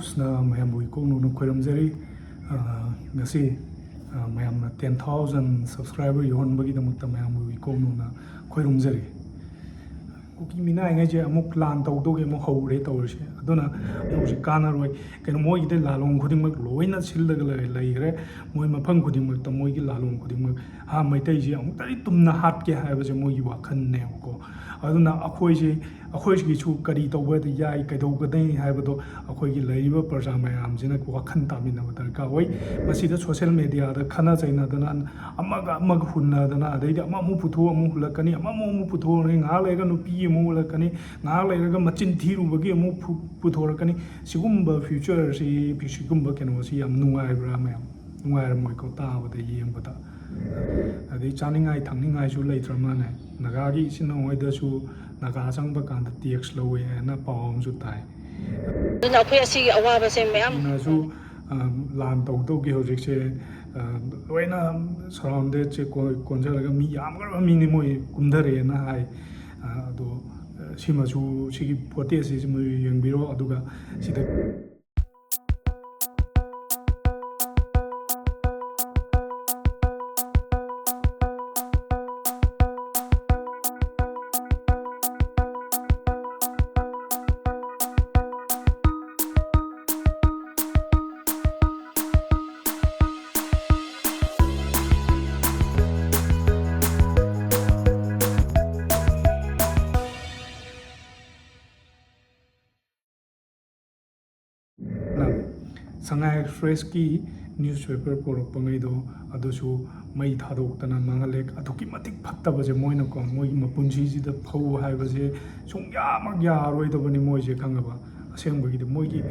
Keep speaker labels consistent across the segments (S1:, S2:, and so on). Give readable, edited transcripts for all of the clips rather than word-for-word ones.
S1: ꯍꯥꯎꯁꯅ ꯃꯌꯥꯝꯕꯨ ꯏꯀꯣꯛꯅꯨꯅ ꯈꯣꯏꯔꯝꯖꯔꯤ ꯉꯁꯤ ꯃꯌꯥꯝꯅ 10,000 ꯁꯕꯁꯀ꯭ꯔꯥꯏꯕꯔ ꯌꯧꯍꯟꯕꯒꯤꯗꯃꯛꯇ ꯃꯌꯥꯝꯕꯨ ꯏꯀꯣꯛꯅꯨꯅ ꯈꯣꯏꯔꯝꯖꯔꯤ ꯀꯨꯀꯤ ꯃꯤꯅꯥꯏꯉꯩꯁꯦ ꯑꯃꯨꯛ ꯂꯥꯟ ꯇꯧꯗꯧꯒꯤ ꯑꯃꯨꯛ ꯍꯧꯔꯦ ꯇꯧꯔꯤꯁꯦ ꯑꯗꯨꯅ ꯍꯧꯖꯤꯛ ꯀꯥꯟꯅꯔꯣꯏ ꯀꯩꯅꯣ ꯃꯣꯏꯒꯤꯗꯤ ꯂꯥꯂꯣꯡ ꯈꯨꯗꯤꯡꯃꯛ ꯂꯣꯏꯅ ꯁꯤꯜꯂꯒ ꯂꯩꯈ꯭ꯔꯦ ꯃꯣꯏ ꯃꯐꯝ ꯈꯨꯗꯤꯡꯃꯛꯇ ꯃꯣꯏꯒꯤ ꯂꯥꯂꯣꯡ ꯈꯨꯗꯤꯡꯃꯛ ꯃꯩꯇꯩꯁꯦ ꯑꯃꯨꯛꯇꯗꯤ ꯇꯨꯝꯅ ꯍꯥꯠꯀꯦ ꯍꯥꯏꯕꯁꯦ ꯃꯣꯏꯒꯤ ꯋꯥꯈꯜꯅꯦꯕꯀꯣ ꯑꯗꯨꯅ ꯑꯩꯈꯣꯏꯒꯤꯁꯨ ꯀꯔꯤ ꯇꯧꯕ ꯌꯥꯏ ꯀꯩꯗꯧꯒꯗꯅꯤ ꯍꯥꯏꯕꯗꯣ ꯑꯩꯈꯣꯏꯒꯤ ꯂꯩꯔꯤꯕ ꯄ꯭ꯔꯖꯥ ꯃꯌꯥꯝꯁꯤꯅ ꯋꯥꯈꯜ ꯇꯥꯃꯤꯟꯅꯕ ꯗꯔꯀꯥꯔ ꯑꯣꯏ ꯃꯁꯤꯗ ꯁꯣꯁꯤꯌꯦꯜ ꯃꯦꯗꯤꯌꯥꯗ ꯈꯟꯅ ꯆꯩꯅꯗꯅ ꯑꯃꯒ ꯍꯨꯟꯅꯗꯅ ꯑꯗꯩꯗꯤ ꯑꯃꯃꯨꯛ ꯄꯨꯊꯣꯛ ꯑꯃꯨꯛ ꯍꯨꯜꯂꯛꯀꯅꯤ ꯑꯃꯃꯨꯛ ꯄꯨꯊꯣꯛꯑꯅꯤ ꯉꯥꯏꯍꯥꯛ ꯂꯩꯔꯒ ꯅꯨꯄꯤ ꯑꯃꯨꯛ ꯍꯨꯜꯂꯛꯀꯅꯤ ꯉꯥꯏꯍꯥꯛ ꯂꯩꯔꯒ ꯃꯆꯤꯟ ꯊꯤꯔꯨꯕꯒꯤ ꯑꯃꯨꯛ ꯄꯨꯊꯣꯔꯛꯀꯅꯤ ꯁꯤꯒꯨꯝꯕ ꯐ꯭ꯌꯨꯆꯔꯁꯤ ꯁꯤꯒꯨꯝꯕ ꯀꯩꯅꯣꯁꯤ ꯌꯥꯝ ꯅꯨꯡꯉꯥꯏꯕ꯭ꯔꯥ ꯃꯌꯥꯝ ꯅꯨꯡꯉꯥꯏꯔꯝꯃꯣꯏꯀꯣ ꯇꯥꯕꯗ ꯌꯦꯡꯕꯗ ꯑꯗꯩ ꯆꯥꯅꯤꯡꯉꯥꯏ ꯊꯛꯅꯤꯡꯉꯥꯏꯁꯨ ꯂꯩꯇ꯭ꯔ ꯃꯥꯜꯂꯦ ꯅꯥꯒꯥꯒꯤ ꯏꯆꯤꯟ ꯏꯅꯥꯎꯍꯣꯏꯗꯁꯨ ꯅꯥꯒꯥ ꯆꯪꯕ ꯀꯥꯟꯗ ꯇꯦꯛꯁ ꯂꯧꯋꯦ ꯍꯥꯏꯅ ꯄꯥꯎ ꯑꯃꯁꯨ ꯇꯥꯏ
S2: ꯑꯗꯨꯅ ꯑꯩꯈꯣꯏ ꯑꯁꯤꯒꯤ ꯑꯋꯥꯕꯁꯦ ꯃꯌꯥꯝ
S1: ꯆꯤꯅꯁꯨ ꯂꯥꯟ ꯇꯧꯗꯧꯒꯤ ꯍꯧꯖꯤꯛꯁꯦ ꯂꯣꯏꯅ ꯁꯔꯥꯎꯟꯗꯦꯠꯁꯦ ꯀꯣꯟꯖꯔꯒ ꯃꯤ ꯌꯥꯝꯈ꯭ꯔꯕ ꯃꯤꯅꯤ ꯃꯣꯏ ꯀꯨꯝꯊꯔꯛꯑꯦꯅ ꯍꯥꯏ ꯑꯗꯣ ꯁꯤꯃꯁꯨ ꯁꯤꯒꯤ ꯐꯣꯇꯦꯖꯁꯤ ꯃꯣꯏ ꯌꯦꯡꯕꯤꯔꯣ ꯑꯗꯨꯒ ꯁꯤꯗ ꯁꯉꯥꯏ ꯑꯦꯛꯁꯄ꯭ꯔꯦꯁꯀꯤ ꯅ꯭ꯌꯨꯁꯄꯦꯄꯔ ꯄꯣꯔꯛꯄꯉꯩꯗꯣ ꯑꯗꯨꯁꯨ ꯃꯩ ꯊꯥꯗꯣꯛꯇꯅ ꯃꯥꯡꯍꯜꯂꯦ ꯑꯗꯨꯛꯀꯤ ꯃꯇꯤꯛ ꯐꯠꯇꯕꯁꯦ ꯃꯣꯏꯅꯀꯣ ꯃꯣꯏꯒꯤ ꯃꯄꯨꯟꯁꯤꯁꯤꯗ ꯐꯧ ꯍꯥꯏꯕꯁꯦ ꯁꯨꯡꯌꯥꯃꯛ ꯌꯥꯔꯣꯏꯗꯕꯅꯤ ꯃꯣꯏꯁꯦ ꯈꯪꯉꯕ ꯑꯁꯦꯡꯕꯒꯤꯗꯤ ꯃꯣꯏꯒꯤ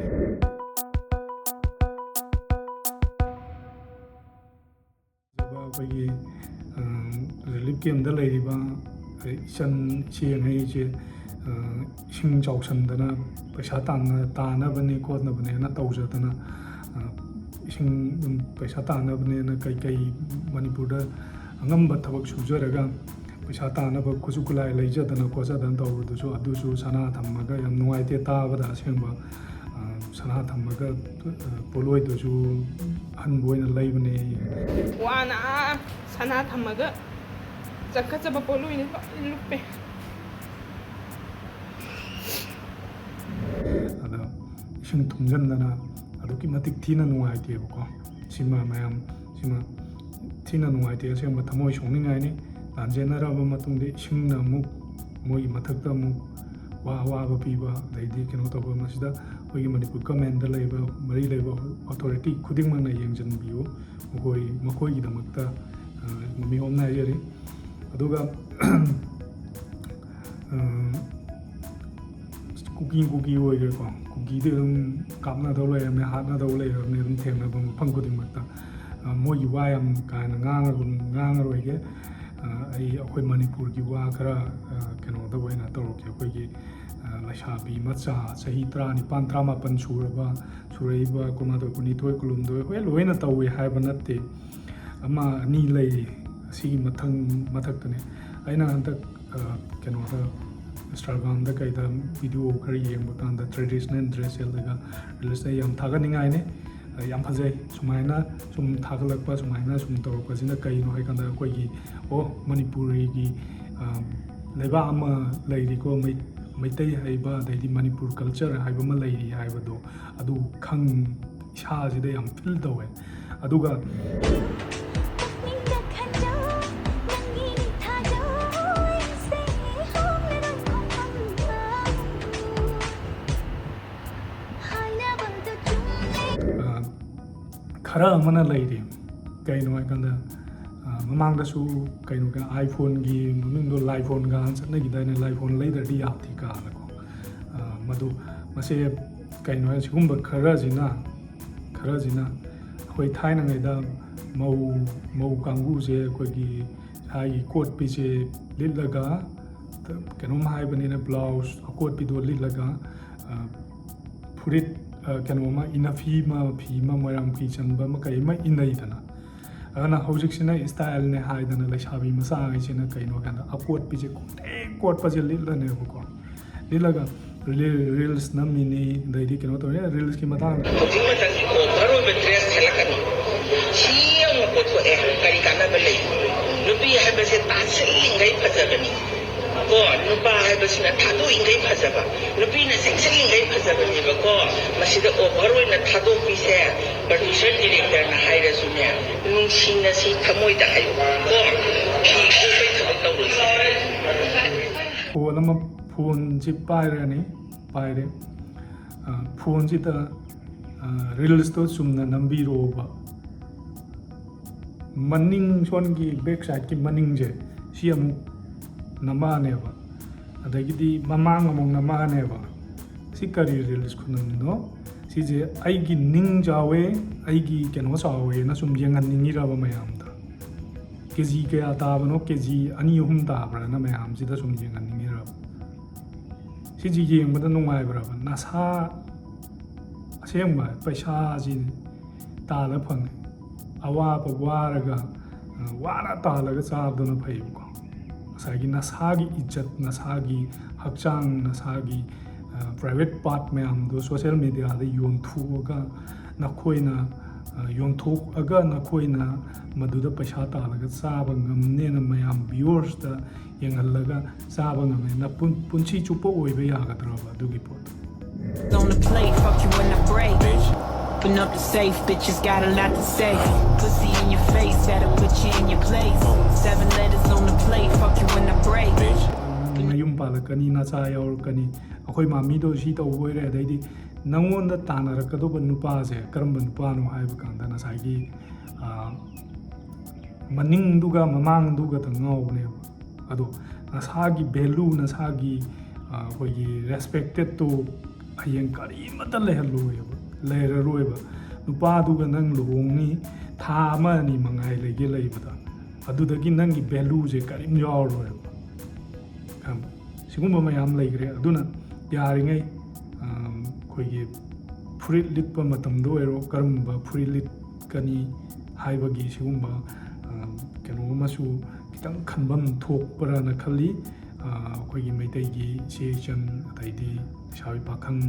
S1: ꯑꯩꯈꯣꯏꯒꯤ ꯔꯤꯂꯤꯐ ꯀꯦꯝꯗ ꯂꯩꯔꯤꯕ ꯏꯆꯦꯉꯩꯁꯦ ꯏꯁꯤꯡ ꯆꯥꯎꯁꯟꯗꯅ ꯄꯩꯁꯥ ꯇꯥꯅꯕꯅꯤ ꯈꯣꯠꯅꯕꯅꯦꯅ ꯇꯧꯖꯗꯅ ꯏꯁꯤꯡ ꯄꯩꯁꯥ ꯇꯥꯅꯕꯅꯦꯅ ꯀꯩꯀꯩ ꯃꯅꯤꯄꯨꯔꯗ ꯑꯉꯝꯕ ꯊꯕꯛ ꯁꯨꯖꯔꯒ ꯄꯩꯁꯥ ꯇꯥꯅꯕ ꯈꯨꯠꯁꯨ ꯈꯨꯠꯂꯥꯏ ꯂꯩꯖꯗꯅ ꯈꯣꯠꯆꯗꯅ ꯇꯧꯕꯗꯨꯁꯨ ꯑꯗꯨꯁꯨ ꯁꯅꯥ ꯊꯝꯃꯒ ꯌꯥꯝ ꯅꯨꯡꯉꯥꯏꯇꯦ ꯇꯥꯕꯗ ꯑꯁꯦꯡꯕ ꯁꯅꯥ ꯊꯝꯃꯒ ꯄꯣꯠꯂꯣꯏꯗꯨꯁꯨ ꯑꯍꯟꯕ ꯑꯣꯏꯅ ꯂꯩꯕꯅꯦ
S3: ꯋꯥꯅ ꯁꯅꯥ ꯊꯝꯃꯒ ꯆꯠꯀꯠꯆꯕ ꯄꯣꯠꯂꯣꯏꯅ ꯂꯣꯏꯅ ꯂꯨꯞꯄꯦ
S1: ꯑꯗ ꯏꯁꯤꯡ ꯊꯨꯝꯖꯤꯟꯗꯅ ꯑꯗꯨꯛꯀꯤ ꯃꯇꯤꯛ ꯊꯤꯅ ꯅꯨꯡꯉꯥꯏꯇꯦꯕꯀꯣ ꯁꯤꯃ ꯊꯤꯅ ꯅꯨꯡꯉꯥꯏꯇꯦ ꯑꯁꯦꯡꯕ ꯊꯃꯣꯏ ꯁꯣꯛꯅꯤꯡꯉꯥꯏꯅꯤ ꯂꯥꯟꯖꯦꯟꯅꯔꯕ ꯃꯇꯨꯡꯗ ꯏꯁꯤꯡꯅ ꯑꯃꯨꯛ ꯃꯣꯏꯒꯤ ꯃꯊꯛꯇ ꯑꯃꯨꯛ ꯑꯋꯥꯕ ꯄꯤꯕ ꯑꯗꯩꯗꯤ ꯀꯩꯅꯣ ꯇꯧꯕ ꯃꯁꯤꯗ ꯑꯩꯈꯣꯏꯒꯤ ꯃꯅꯤꯄꯨꯔ ꯒꯃꯦꯟꯗ ꯂꯩꯕ ꯃꯔꯤ ꯂꯩꯕ ꯑꯣꯊꯣꯔꯤꯇꯤ ꯈꯨꯗꯤꯡꯃꯛꯅ ꯌꯦꯡꯁꯤꯟꯕꯤꯌꯨ ꯃꯈꯣꯏꯒꯤꯗꯃꯛꯇ ꯃꯤꯍꯣꯝꯅ ꯍꯥꯏꯖꯔꯤ ꯑꯗꯨꯒ ꯀꯨꯀꯤ ꯑꯣꯏꯈ꯭ꯔꯦꯀꯣ ꯀꯨꯀꯤꯗꯤ ꯑꯗꯨꯝ ꯀꯥꯞꯅꯗꯧ ꯂꯩꯔꯕꯅꯤ ꯍꯥꯠꯅꯗꯧ ꯂꯩꯔꯕꯅꯤ ꯑꯗꯨꯝ ꯊꯦꯡꯅꯕ ꯃꯐꯝ ꯈꯨꯗꯤꯡꯃꯛꯇ ꯃꯣꯏꯒꯤ ꯋꯥ ꯌꯥꯝ ꯀꯥ ꯍꯦꯟꯅ ꯉꯥꯡꯉꯔꯣꯏꯒꯦ ꯑꯩꯈꯣꯏ ꯃꯅꯤꯄꯨꯔꯒꯤ ꯋꯥ ꯈꯔ ꯀꯩꯅꯣꯗ ꯑꯣꯏꯅ ꯇꯧꯔꯛꯀꯦ ꯑꯩꯈꯣꯏꯒꯤ ꯂꯩꯁꯥꯕꯤ ꯃꯆꯥ ꯆꯍꯤ 19-18 ꯁꯨꯔꯛꯏꯕ 19 22 ꯍꯣꯏ ꯂꯣꯏꯅ ꯇꯧꯋꯦ ꯍꯥꯏꯕ ꯅꯠꯇꯦ ꯑꯃ ꯑꯅꯤ ꯂꯩꯔꯤ ꯑꯁꯤꯒꯤ ꯃꯊꯛꯇꯅꯦ ꯑꯩꯅ ꯍꯟꯗꯛ ꯀꯩꯅꯣꯗ ꯏꯟꯁꯇꯥꯒ꯭ꯔꯥꯝꯗ ꯀꯩꯗ ꯚꯤꯗꯤꯑꯣ ꯈꯔ ꯌꯦꯡꯕ ꯀꯥꯟꯗ ꯇ꯭ꯔꯦꯗꯤꯁꯅꯦꯜ ꯗ꯭ꯔꯦꯁ ꯁꯦꯠꯂꯒ ꯔꯤꯜꯁꯇ ꯌꯥꯝ ꯊꯥꯒꯠꯅꯤꯡꯉꯥꯏꯅꯤ ꯌꯥꯝ ꯐꯖꯩ ꯁꯨꯃꯥꯏꯅ ꯁꯨꯝ ꯊꯥꯒꯠꯂꯛꯄ ꯁꯨꯃꯥꯏꯅ ꯁꯨꯝ ꯇꯧꯔꯛꯄꯁꯤꯅ ꯀꯩꯅꯣ ꯍꯥꯏꯀꯥꯟꯗ ꯑꯩꯈꯣꯏꯒꯤ ꯃꯅꯤꯄꯨꯔꯤꯒꯤ ꯂꯩꯕꯥꯛ ꯑꯃ ꯂꯩꯔꯤꯀꯣ ꯃꯩꯇꯩ ꯍꯩꯕ ꯑꯗꯩꯗꯤ ꯃꯅꯤꯄꯨꯔ ꯀꯜꯆꯔ ꯍꯥꯏꯕ ꯑꯃ ꯂꯩꯔꯤ ꯍꯥꯏꯕꯗꯣ ꯑꯗꯨ ꯏꯁꯥꯁꯤꯗ ꯌꯥꯝ ꯐꯤꯜ ꯇꯧꯋꯦ ꯑꯗꯨꯒ ꯈꯔ ꯑꯃꯅ ꯂꯩꯔꯤ ꯀꯩꯅꯣ ꯍꯥꯏꯀꯥꯟꯗ ꯃꯃꯥꯡꯗꯁꯨ ꯀꯩꯅꯣꯒ ꯑꯥꯏꯐꯣꯟꯒꯤ ꯃꯃꯤꯡꯗꯣ ꯂꯥꯏꯐꯣꯟꯒ ꯆꯠꯅꯈꯤꯗꯥꯏꯅꯦ ꯂꯥꯏꯐꯣꯟ ꯂꯩꯗ꯭ꯔꯗꯤ ꯌꯥꯗꯦ ꯀꯥꯅꯀꯣ ꯃꯁꯦ ꯀꯩꯅꯣ ꯍꯥꯏ ꯁꯤꯒꯨꯝꯕ ꯈꯔꯁꯤꯅ ꯑꯩꯈꯣꯏ ꯊꯥꯏꯅꯉꯩꯗ ꯃꯧ ꯀꯥꯡꯕꯨꯁꯦ ꯑꯩꯈꯣꯏꯒꯤ ꯏꯁꯥꯒꯤ ꯀꯣꯠꯄꯤꯁꯦ ꯂꯤꯠꯂꯒ ꯀꯩꯅꯣꯝ ꯍꯥꯏꯕꯅꯤꯅ ꯕ꯭ꯂꯥꯎꯁ ꯑꯀꯣꯠꯄꯤꯗꯣ ꯂꯤꯠꯂꯒ ꯐꯨꯔꯤꯠ ꯀꯩꯅꯣꯃ ꯐꯤ ꯑꯃ ꯃꯣꯏꯔꯥꯡ ꯐꯤ ꯆꯟꯕ ꯑꯃ ꯀꯩ ꯑꯃ ꯏꯟꯅꯩꯗꯅ ꯑꯗꯨꯅ ꯍꯧꯖꯤꯛꯁꯤꯅ ꯏꯁꯇꯥꯏꯜꯅꯦ ꯍꯥꯏꯗꯅ ꯂꯩꯁꯥꯕꯤ ꯃꯆꯥꯉꯩꯁꯤꯅ ꯀꯩꯅꯣ ꯍꯥꯏꯀꯥꯟꯗ ꯑꯀꯣꯠꯄꯤꯁꯦ ꯀꯣꯠꯄꯁꯦ ꯂꯤꯠꯂꯅꯦꯕꯀꯣ ꯂꯤꯠꯂꯒ ꯔꯤꯜꯁ ꯅꯝꯃꯤꯅꯤ ꯑꯗꯩꯗꯤ ꯀꯩꯅꯣ ꯇꯧꯔꯦ ꯔꯤꯜꯁꯀꯤ ꯃꯇꯥꯡꯗ
S4: ꯍꯧꯖꯤꯛ ꯃꯇꯝꯒꯤ ꯑꯣꯚꯔ ꯑꯣꯏꯕ ꯗ꯭ꯔꯦꯁ ꯁꯦꯠꯂꯛꯀꯅꯨ ꯁꯤ ꯑꯃ ꯄꯣꯠꯊꯣꯛꯑꯦ ꯀꯔꯤ ꯀꯥꯟꯅꯕ ꯂꯩ ꯅꯨꯄꯤ ꯍꯥꯏꯕꯁꯦ ꯇꯥꯁꯤꯜꯂꯤꯉꯩ ꯐꯖꯕꯅꯤ ꯀꯣ ꯅꯨꯄꯥ ꯍꯥꯏꯕꯁꯤꯅ ꯊꯥꯗꯣꯛꯏꯉꯩ ꯐꯖꯕ ꯅꯨꯄꯤꯅ ꯆꯦꯛꯁꯤꯜꯂꯤꯉꯩ ꯐꯖꯕꯅꯦꯕꯀꯣ ꯃꯁꯤꯗ ꯑꯣꯚꯔ ꯑꯣꯏꯅ ꯊꯥꯗꯣꯛꯄꯤꯁꯦ ꯄ꯭ꯔꯗ꯭ꯌꯨꯁꯔ ꯗꯤꯔꯦꯛꯇꯔꯅ ꯍꯥꯏꯔꯁꯨꯅꯦ ꯅꯨꯡꯁꯤꯅꯁꯤ ꯊꯃꯣꯏꯗ ꯍꯥꯏꯌꯨ ꯀꯣ ꯐꯤ ꯀꯣꯛꯄꯩ ꯊꯕꯛ ꯇꯧꯔꯣꯏꯁꯦ
S1: ꯐꯣꯟꯁꯤ ꯄꯥꯏꯔꯦ ꯐꯣꯟꯁꯤꯗ ꯔꯤꯜꯁꯇꯣ ꯆꯨꯝꯅ ꯅꯝꯕꯤꯔꯣꯕ ꯃꯅꯤꯡ ꯁꯣꯟꯒꯤ ꯕꯦꯛ ꯁꯥꯏꯠꯀꯤ ꯃꯅꯤꯡꯁꯦ ꯁꯤ ꯑꯃꯨꯛ ꯅꯝꯃꯛꯑꯅꯦꯕ ꯑꯗꯒꯤꯗꯤ ꯃꯃꯥꯡ ꯑꯃꯨꯛ ꯅꯝꯃꯛꯑꯅꯦꯕ ꯁꯤ ꯀꯔꯤ ꯔꯤꯜꯁ ꯈꯨꯅꯝꯅꯣ ꯁꯤꯁꯦ ꯑꯩꯒꯤ ꯅꯤꯡ ꯆꯥꯎꯋꯦ ꯑꯩꯒꯤ ꯀꯩꯅꯣ ꯆꯥꯎꯋꯦꯅ ꯁꯨꯝ ꯌꯦꯡꯍꯟꯅꯤꯡꯉꯤꯔꯕ ꯃꯌꯥꯝꯗ ꯀꯦꯖꯤ ꯀꯌꯥ ꯇꯥꯕꯅꯣ ꯀꯦꯖꯤ 2-3 ꯇꯥꯕ꯭ꯔꯥꯅ ꯃꯌꯥꯝꯁꯤꯗ ꯁꯨꯝ ꯌꯦꯡꯍꯟꯅꯤꯡꯉꯤꯔꯕ ꯁꯤꯁꯤ ꯌꯦꯡꯕꯗ ꯅꯨꯡꯉꯥꯏꯕ꯭ꯔꯕ ꯅꯁꯥ ꯑꯁꯦꯡꯕ ꯄꯩꯁꯥꯁꯤ ꯇꯥꯜꯂ ꯐꯪꯉꯦ ꯑꯋꯥꯕ ꯋꯥꯔꯒ ꯋꯥꯅ ꯇꯥꯜꯂꯒ ꯆꯥꯕꯗꯨꯅ ꯐꯩꯕꯀꯣ ꯉꯁꯥꯏꯒꯤ ꯅꯁꯥꯒꯤ ꯏꯖꯠ ꯅꯁꯥꯒꯤ ꯍꯛꯆꯥꯡ ꯅꯁꯥꯒꯤ ꯄ꯭ꯔꯥꯏꯚꯦꯠ ꯄꯥꯔꯠ ꯃꯌꯥꯝꯗꯣ ꯁꯣꯁꯤꯌꯦꯜ ꯃꯦꯗꯤꯌꯥꯗ ꯌꯣꯟꯊꯣꯛꯑꯒ ꯅꯈꯣꯏꯅ ꯌꯣꯟꯊꯣꯛꯑꯒ ꯅꯈꯣꯏꯅ ꯃꯗꯨꯗ ꯄꯩꯁꯥ ꯇꯥꯜꯂꯒ ꯆꯥꯕ ꯉꯝꯅꯦꯅ ꯃꯌꯥꯝ ꯚ꯭ꯌꯨꯋꯔꯁꯇ ꯌꯦꯡꯍꯜꯂꯒ ꯆꯥꯕ ꯉꯝꯃꯦ ꯄꯨꯟꯁꯤ ꯆꯨꯞꯄ ꯑꯣꯏꯕ ꯌꯥꯒꯗ꯭ꯔꯕ ꯑꯗꯨꯒꯤ ꯄꯣꯠꯇꯣ
S5: On the plate, fuck you when I break. Open up the safe, bitches got a lot to say. Pussy in your face, that'll put you in your place. 7 letters on the plate, fuck you when I break.
S1: ꯅꯌꯨꯝ ꯄꯥꯜꯂꯛꯀꯅꯤ ꯅꯆꯥ ꯌꯥꯎꯔꯛꯀꯅꯤ ꯑꯩꯈꯣꯏ ꯃꯃꯤꯗꯣ ꯁꯤ ꯇꯧꯕ ꯑꯣꯏꯔꯦ ꯑꯗꯩꯗꯤ ꯅꯪꯉꯣꯟꯗ ꯇꯥꯟꯅꯔꯛꯀꯗꯧꯕ ꯅꯨꯄꯥꯁꯦ ꯀꯔꯝꯕ ꯅꯨꯄꯥꯅꯣ ꯍꯥꯏꯕ ꯀꯥꯟꯗ ꯉꯁꯥꯏꯒꯤ ꯃꯅꯤꯡꯗꯨꯒ ꯃꯃꯥꯡꯗꯨꯒꯇ ꯉꯥꯎꯕꯅꯦꯕ ꯑꯗꯣ ꯅꯁꯥꯒꯤ ꯚꯦꯂꯨ ꯅꯁꯥꯒꯤ ꯑꯩꯈꯣꯏꯒꯤ ꯔꯦꯁꯄꯦꯛꯇꯦꯠꯇꯨ ꯍꯌꯦꯡ ꯀꯔꯤꯃꯠꯇ ꯂꯩꯔꯔꯣꯏꯕ ꯅꯨꯄꯥꯗꯨꯒ ꯅꯪ ꯂꯨꯍꯣꯡꯅꯤ ꯊꯥ 1-2 ꯃꯉꯥꯏ ꯂꯩꯕꯗ ꯑꯗꯨꯗꯒꯤ ꯅꯪꯒꯤ ꯚꯦꯂꯨꯁꯦ ꯀꯔꯤꯝ ꯌꯥꯎꯔꯔꯣꯏꯕ ꯁꯤꯒꯨꯝꯕ ꯃꯌꯥꯝ ꯂꯩꯈ꯭ꯔꯦ ꯑꯗꯨꯅ ꯌꯥꯔꯤꯉꯩ ꯑꯩꯈꯣꯏꯒꯤ ꯐꯨꯔꯤꯠ ꯂꯤꯠꯄ ꯃꯇꯝꯗ ꯑꯣꯏꯔꯣ ꯀꯔꯝꯕ ꯐꯨꯔꯤꯠ ꯂꯤꯠꯀꯅꯤ ꯍꯥꯏꯕꯒꯤ ꯁꯤꯒꯨꯝꯕ ꯀꯩꯅꯣ ꯑꯃꯁꯨ ꯈꯤꯇꯪ ꯈꯟꯐꯝ ꯊꯣꯛꯄ꯭ꯔꯅ ꯈꯜꯂꯤ ꯑꯩꯈꯣꯏꯒꯤ ꯃꯩꯇꯩꯒꯤ ꯏꯆꯦ ꯏꯆꯟ ꯑꯗꯩꯗꯤ ꯂꯩꯁꯥꯕꯤ ꯄꯥꯈꯪ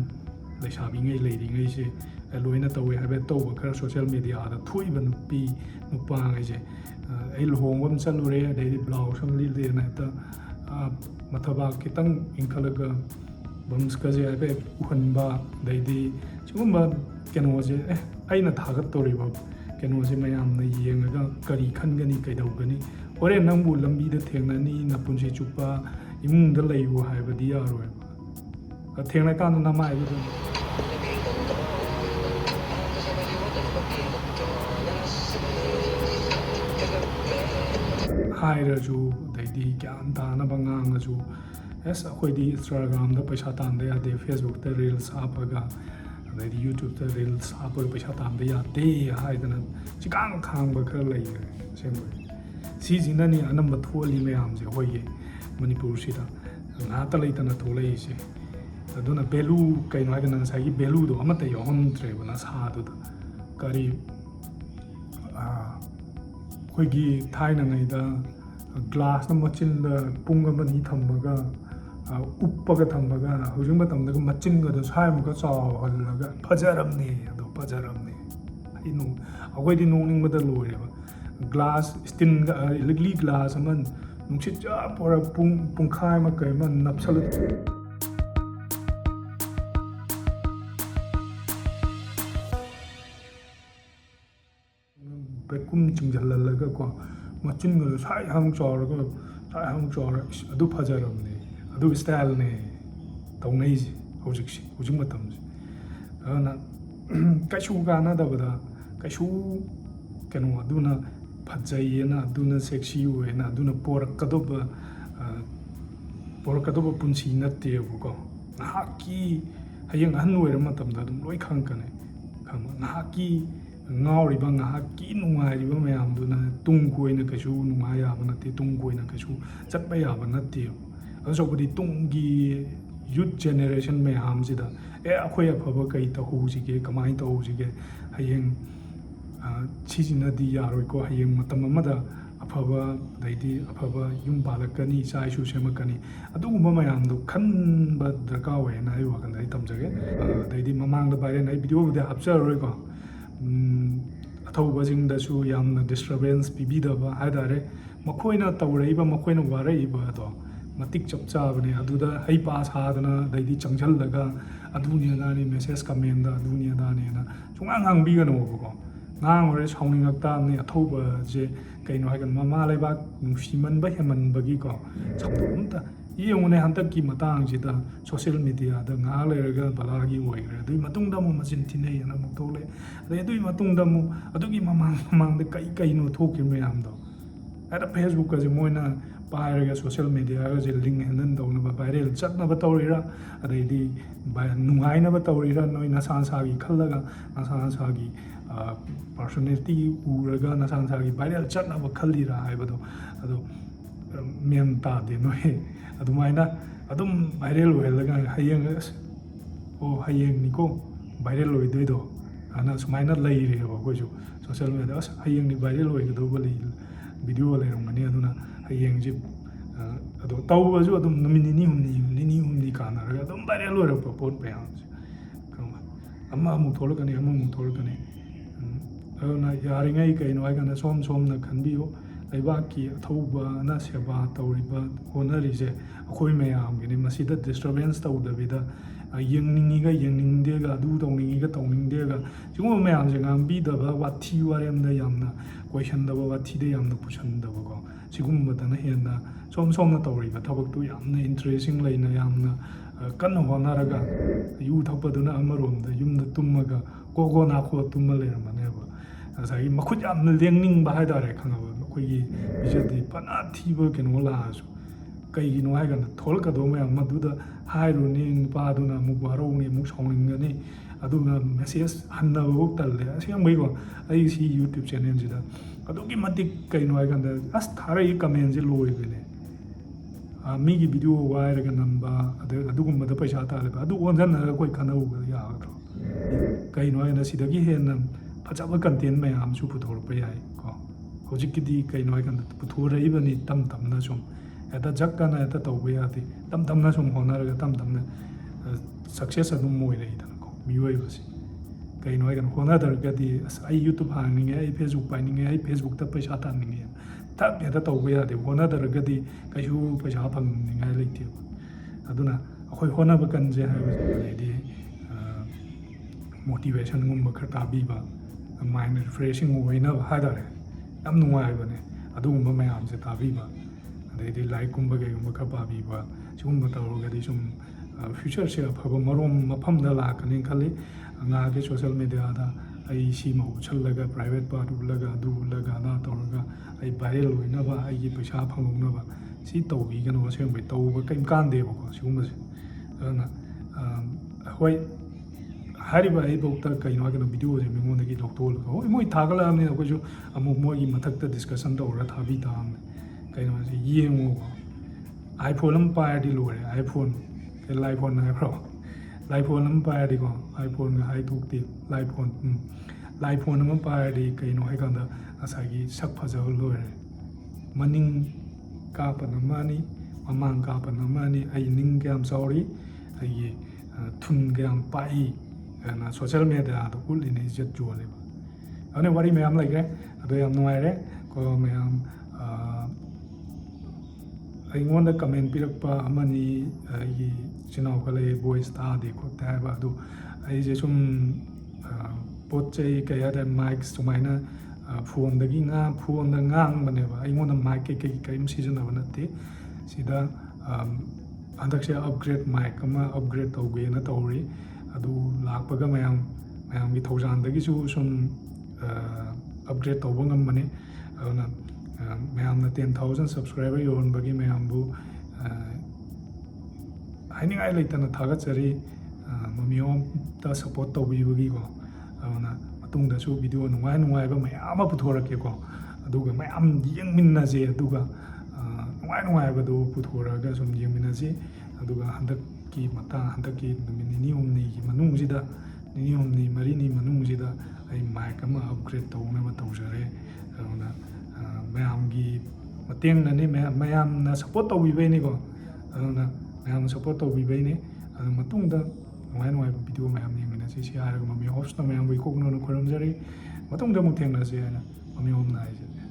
S1: ꯂꯩꯁꯥꯕꯤꯉꯩ ꯂꯩꯔꯤꯉꯩꯁꯦ ꯂꯣꯏꯅ ꯇꯧꯋꯦ ꯍꯥꯏꯕ ꯇꯧꯕ ꯈꯔ ꯁꯣꯁꯤꯌꯦꯜ ꯃꯦꯗꯤꯌꯥꯗ ꯊꯣꯛꯏꯕ ꯅꯨꯄꯥꯉꯩꯁꯦ ꯑꯩ ꯂꯨꯍꯣꯡꯕ ꯑꯃ ꯆꯠꯂꯨꯔꯦ ꯑꯗꯩꯗꯤ ꯕ꯭ꯂꯥꯎꯁ ꯑꯃ ꯂꯤꯠꯂꯦꯅ ꯍꯦꯛꯇ ꯃꯊꯕꯥꯛ ꯈꯤꯇꯪ ꯏꯟꯈꯠꯂꯒ ꯕꯝꯁꯀꯁꯦ ꯍꯥꯏꯐꯦꯠ ꯎꯍꯟꯕ ꯑꯗꯩꯗꯤ ꯁꯤꯒꯨꯝꯕ ꯀꯩꯅꯣꯁꯦ ꯑꯩꯅ ꯊꯥꯒꯠꯇꯧꯔꯤꯕ ꯀꯩꯅꯣꯁꯦ ꯃꯌꯥꯝꯅ ꯌꯦꯡꯉꯒ ꯀꯔꯤ ꯈꯟꯒꯅꯤ ꯀꯩꯗꯧꯒꯅꯤ ꯍꯣꯔꯦꯟ ꯅꯪꯕꯨ ꯂꯝꯕꯤꯗ ꯊꯦꯡꯅꯅꯤ ꯅꯄꯨꯟꯁꯤ ꯆꯨꯞꯄ ꯏꯃꯨꯡꯗ ꯂꯩꯌꯨ ꯍꯥꯏꯕꯗꯤ ꯌꯥꯔꯣꯏꯕ ꯊꯦꯡꯅꯀꯥꯟꯗ ꯅꯃꯥꯏꯗꯨꯗ ꯍꯥꯏꯔꯁꯨ ꯑꯗꯩꯗꯤ ꯒ꯭ꯌꯥꯟ ꯇꯥꯅꯕ ꯉꯥꯡꯉꯁꯨ ꯑꯦꯁ ꯑꯩꯈꯣꯏꯗꯤ ꯏꯟꯁꯇꯥꯒ꯭ꯔꯥꯝꯗ ꯄꯩꯁꯥ ꯇꯥꯟꯕ ꯌꯥꯗꯦ ꯐꯦꯁꯕꯨꯛꯇ ꯔꯤꯜꯁ ꯍꯥꯞꯄꯒ ꯑꯗꯩꯗꯤ ꯌꯨꯇ꯭ꯌꯨꯕꯇ ꯔꯤꯜꯁ ꯍꯥꯞꯄꯒ ꯄꯩꯁꯥ ꯇꯥꯟꯕ ꯌꯥꯗꯦ ꯍꯥꯏꯗꯅ ꯆꯤꯀꯥꯡ ꯈꯥꯡꯕ ꯈꯔ ꯂꯩꯈ꯭ꯔꯦ ꯑꯁꯦꯡꯕ ꯁꯤꯁꯤꯅꯅꯤ ꯑꯅꯝꯕ ꯊꯣꯛꯍꯜꯂꯤ ꯃꯌꯥꯝꯁꯦ ꯑꯩꯈꯣꯏꯒꯤ ꯃꯅꯤꯄꯨꯔꯁꯤꯗ ꯉꯥꯛꯇ ꯂꯩꯇꯅ ꯊꯣꯛꯂꯛꯏꯁꯦ ꯑꯗꯨꯅ ꯚꯦꯂꯨ ꯀꯩꯅꯣ ꯍꯥꯏꯗꯅ ꯉꯁꯥꯏꯒꯤ ꯚꯦꯂꯨꯗꯣ ꯑꯃꯠꯇ ꯌꯥꯎꯍꯟꯗ꯭ꯔꯦꯕ ꯅꯁꯥꯗꯨꯗ ꯀꯔꯤ ꯑꯩꯈꯣꯏꯒꯤ ꯊꯥꯏꯅꯉꯩꯗ ꯒ꯭ꯂꯥꯁꯅ ꯃꯆꯤꯟꯗ ꯄꯨꯡ 1-2 ꯊꯝꯃꯒ ꯎꯞꯄꯒ ꯊꯝꯃꯒ ꯍꯧꯖꯤꯛ ꯃꯇꯝꯗꯒ ꯃꯆꯤꯟꯒꯗꯣ ꯁ꯭ꯋꯥꯏꯃꯨꯛꯀ ꯆꯥꯎꯍꯜꯂꯒ ꯐꯖꯔꯝꯅꯦ ꯑꯗꯣ ꯐꯖꯔꯝꯅꯦ ꯑꯩꯈꯣꯏꯗꯤ ꯅꯣꯛꯅꯤꯡꯕꯗ ꯂꯣꯏꯔꯦꯕ ꯒ꯭ꯂꯥꯁ ꯁ꯭ꯇꯤꯜꯒ ꯂꯤꯛꯂꯤ ꯒ꯭ꯂꯥꯁ ꯑꯃ ꯅꯨꯡꯁꯤꯠ ꯆꯞ ꯄꯨꯔ ꯄꯨꯡꯈꯥꯏ ꯑꯃ ꯀꯩ ꯑꯃ ꯅꯞꯁꯜꯂ ꯕꯦꯛꯀꯨꯝ ꯆꯤꯡꯁꯤꯜꯍꯜꯂꯒꯀꯣ ꯃꯆꯤꯟꯒꯗꯣ ꯁꯥꯏꯍꯥꯡ ꯆꯥꯎꯔꯒ ꯑꯗꯨ ꯐꯖꯔꯕꯅꯦ ꯑꯗꯨ ꯁ꯭ꯇꯥꯏꯜꯅꯦ ꯇꯧꯅꯩꯁꯦ ꯍꯧꯖꯤꯛ ꯃꯇꯝꯁꯦ ꯑꯗꯨꯅ ꯀꯩꯁꯨ ꯀꯥꯟꯅꯗꯕꯗ ꯀꯩꯁꯨ ꯀꯩꯅꯣ ꯑꯗꯨꯅ ꯐꯖꯩꯌꯦꯅ ꯑꯗꯨꯅ ꯁꯦꯛꯁꯤ ꯑꯣꯏꯌꯦꯅ ꯑꯗꯨꯅ ꯄꯣꯔꯛꯀꯗꯧꯕ ꯄꯨꯟꯁꯤ ꯅꯠꯇꯦꯕꯀꯣ ꯉꯥꯏꯍꯥꯛꯀꯤ ꯍꯌꯦꯡ ꯑꯍꯟ ꯑꯣꯏꯔ ꯃꯇꯝꯗ ꯑꯗꯨꯝ ꯂꯣꯏ ꯈꯪꯉꯛꯀꯅꯤ ꯉꯥꯏꯍꯥꯛꯀꯤ ꯉꯥꯎꯔꯤꯕ ꯉꯥꯏꯍꯥꯛꯀꯤ ꯅꯨꯡꯉꯥꯏꯔꯤꯕ ꯃꯌꯥꯝꯗꯨꯅ ꯇꯨꯡ ꯀꯣꯏꯅ ꯀꯩꯁꯨ ꯅꯨꯡꯉꯥꯏ ꯌꯥꯕ ꯅꯠꯇꯦ ꯇꯨꯡ ꯀꯣꯏꯅ ꯀꯩꯁꯨ ꯆꯠꯄ ꯌꯥꯕ ꯅꯠꯇꯦꯕ ꯑꯗꯨꯁꯨꯕꯨꯗꯤ ꯇꯨꯡꯒꯤ ꯌꯨꯠ ꯖꯦꯅꯦꯔꯦꯁꯟ ꯃꯌꯥꯝꯁꯤꯗ ꯑꯩꯈꯣꯏ ꯑꯐꯕ ꯀꯩ ꯇꯧꯍꯧꯁꯤꯒꯦ ꯀꯃꯥꯏꯅ ꯇꯧꯍꯧꯁꯤꯒꯦ ꯍꯌꯦꯡ ꯁꯤꯁꯤꯅꯗꯤ ꯌꯥꯔꯣꯏꯀꯣ ꯍꯌꯦꯡ ꯃꯇꯝ ꯑꯃꯗ afaba daidi afaba yum palakani icha isu semakani adugumba mayamdo khanba darka oina ai wakan dai tamjage daidi mamangda viral ai video de hapcharoi ko athauba jing da su yamna disturbance pibidaba hadare makoina tawreiba makoina waraiba to matik chapcha bane aduda hai pa sadana daidi changchal daga adunia dani message comment da adunia dani na chungang ang bi gano ko ngang ore chawning akta ni athauba je kaino hagan mama laiba nungsiman ba heman bagi ko chamdumta iyongone hantak ki matang jida social media da nga lerga balagi oigre dui matungda mo machin tinei na muktole dui matungda mo adugi mamang de kai no thoki me amdo ada Facebook ka je moina pairaga social media ga je link henan dawna ba viral chatna ba tawrira adai nungai na ba tawrira noi na sansa gi khallaga na sansa gi personality uraga na sansa gi viral chatna ba khallira haibado ado mem ta de noi adumaina adum viral oilaga hayeng hayeng niko viral oidoido ana sumaina leire ba ko social media hayeng ni viral oido ba lei video leirongani aduna hayeng ji ado tawbasu adum nini humni kanaraga adum viral oira pot pe kama amma mu tholakani aduna yaringai kaino aigana som na khanbiyo leibaki athauba na seba tawriba honari je akhoi mayam gini masida disturbance tawdabida yengningdega adu tawninga jingmo mayam je ngambi daba wathi warem da yamna question daba wathi de yamna pushan daba ko sigumba dana henna som na tawriba thabak tu yamna interesting leina yamna kan honaraga yu thappaduna amarom da yumda tummaga gogo na kho tumma lermaneba asai makhut yamna lengning ba haidare khangaba koigi bijadi pana thiba keno lasu kaigino haigana tholkado mayam maduda hairuni paduna mubaroni mushongingani aduna message hanna talle asiang maigo ai si YouTube channel jida adugi matik kaino haigana as tharai comment je loibene migi video wairaga namba adugumba da paisa tale adu onjanna koi khanau ya kaino haigana sidagi henna phajaba content mayam su puthorpa yai ko hojikidi kaino haigana puthoribani tamna sum eta jakkana eta tawba yadi tamna sum honaraga tamna success adum moireidana ko miwai basi kaino haigana honadargadi ai YouTube hangninge ai Facebook paininge ai Facebook ta paisa tanninge ta eta tawba yadi honadargadi kaisu paisa phangninge leiti aduna akhoi honaba kanje haibadi motivation gumba khata biba mind refreshing oina hadare yam nungaibane adugumba mayam se tabiba adai like gumba ge gumba khapa biba sigumba tawrogadi sum future se afaba marom mafamda lakani khali nga ge social media da ai si mau challaga private part ulaga ulaga na tawraga ai viral oina ba ai gi paisa phangona ba si tawbi gano se bai tawba kaim kande ba ko sigumba se na hoi hariba ai bokta kaino agana video je mengon dagi doctor ko moi thagala amne ko jo amu moi gi mathakta discussion da ora thabi ta am kaino se yengo iPhone lam pa di lore iPhone ke iPhone na pro iPhone lam pa di ko iPhone ga hai thuk ti iPhone lam pa di kaino hai kan da asagi sak phaja lore maning ka pa na mani mamang ka pa na mani ai ning gam sorry ai thun gam pai na social media da kul ini jet juale ba ane wari mayam like ado yam nuaire ko mayam ai ngonda comment pirakpa amani ai chinaw kale voice ta de ko ta ba do ai je sum potchei kaya da mic sumaina phone dagi nga phone da ngang bane ba ai ngonda mic ke kaim season na banate sida andak se upgrade mic ama upgrade tawge na tawri adu lakpaga mayam gi thaujan dagi su sum upgrade tawba ngamane aduna mayam na 10,000 subscriber yon bagi mayam bu haini ai leitana thaga chari mamiom ta support tawbi bagi ko aduna matung da su video nungai ba mayam ma puthorake ko aduga mayam yengminna je aduga nungai ba do puthoraga sum yengminna je aduga handak ki mata handak ki nini humni ki manung jida nini humni marini manung jida ai mic ama upgrade tawna ba tawjare aduna mayam ꯒꯤ ꯃꯇꯦꯡꯅꯅꯤ ꯃꯌꯥꯝꯅ support ꯇꯧꯕꯤꯕꯩꯅꯤꯀꯣ ꯑꯗꯨꯅ ꯃꯌꯥꯝꯅ support ꯇꯧꯕꯤꯕꯩꯅꯤ ꯑꯗꯨ ꯃꯇꯨꯡꯗ ꯅꯨꯡꯉꯥꯏꯕ video ꯃꯌꯥꯝ ꯌꯦꯡꯃꯤꯟꯅꯁꯤ ꯁꯤ ꯍꯥꯏꯔꯒ ꯃꯃꯤ ꯍꯣꯞꯁꯅ ꯃꯌꯥꯝꯕꯨ ꯏꯀꯣꯛꯅꯅ ꯈꯣꯏꯔꯝꯖꯔꯤ ꯃꯇꯨꯡꯗ ꯑꯃꯨꯛ ꯊꯦꯡꯅꯁꯤ ꯍꯥꯏꯅ ꯃꯃꯤ ꯍꯣꯞꯅ ꯍꯥꯏꯖꯔꯤ